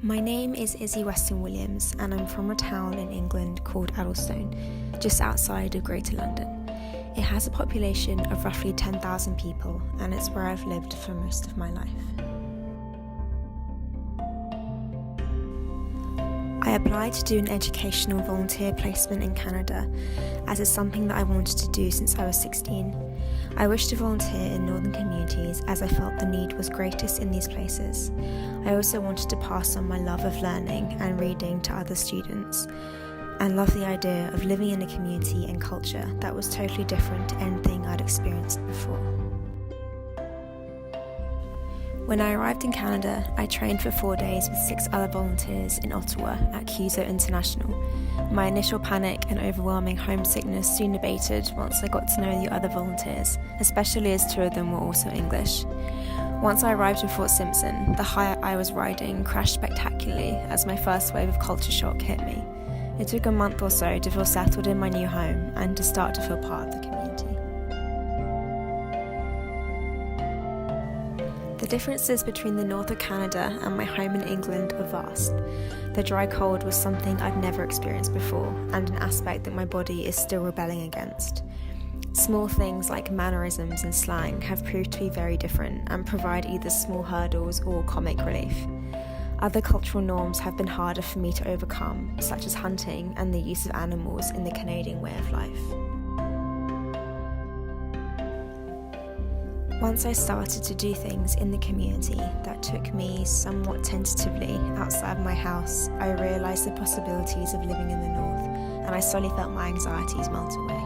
My name is Isey Weston-Williams and I'm from a town in England called Addlestone, just outside of Greater London. It has a population of roughly 10,000 people and it's where I've lived for most of my life. I applied to do an educational volunteer placement in Canada, as it's something that I wanted to do since I was 16. I wished to volunteer in northern communities as I felt the need was greatest in these places. I also wanted to pass on my love of learning and reading to other students, and loved the idea of living in a community and culture that was totally different to anything I'd experienced before. When I arrived in Canada, I trained for 4 days with 6 other volunteers in Ottawa at CUSO International. My initial panic and overwhelming homesickness soon abated once I got to know the other volunteers, especially as 2 of them were also English. Once I arrived in Fort Simpson, the high I was riding crashed spectacularly as my first wave of culture shock hit me. It took a month or so to feel settled in my new home and to start to feel part of the community. The differences between the north of Canada and my home in England are vast. The dry cold was something I'd never experienced before, and an aspect that my body is still rebelling against. Small things like mannerisms and slang have proved to be very different and provide either small hurdles or comic relief. Other cultural norms have been harder for me to overcome, such as hunting and the use of animals in the Canadian way of life. Once I started to do things in the community that took me somewhat tentatively outside my house, I realised the possibilities of living in the north, and I slowly felt my anxieties melt away.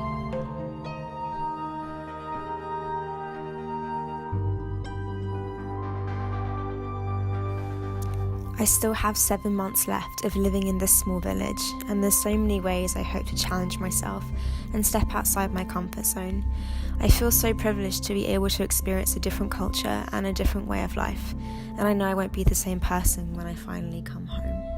I still have 7 months left of living in this small village, and there's so many ways I hope to challenge myself and step outside my comfort zone. I feel so privileged to be able to experience a different culture and a different way of life, and I know I won't be the same person when I finally come home.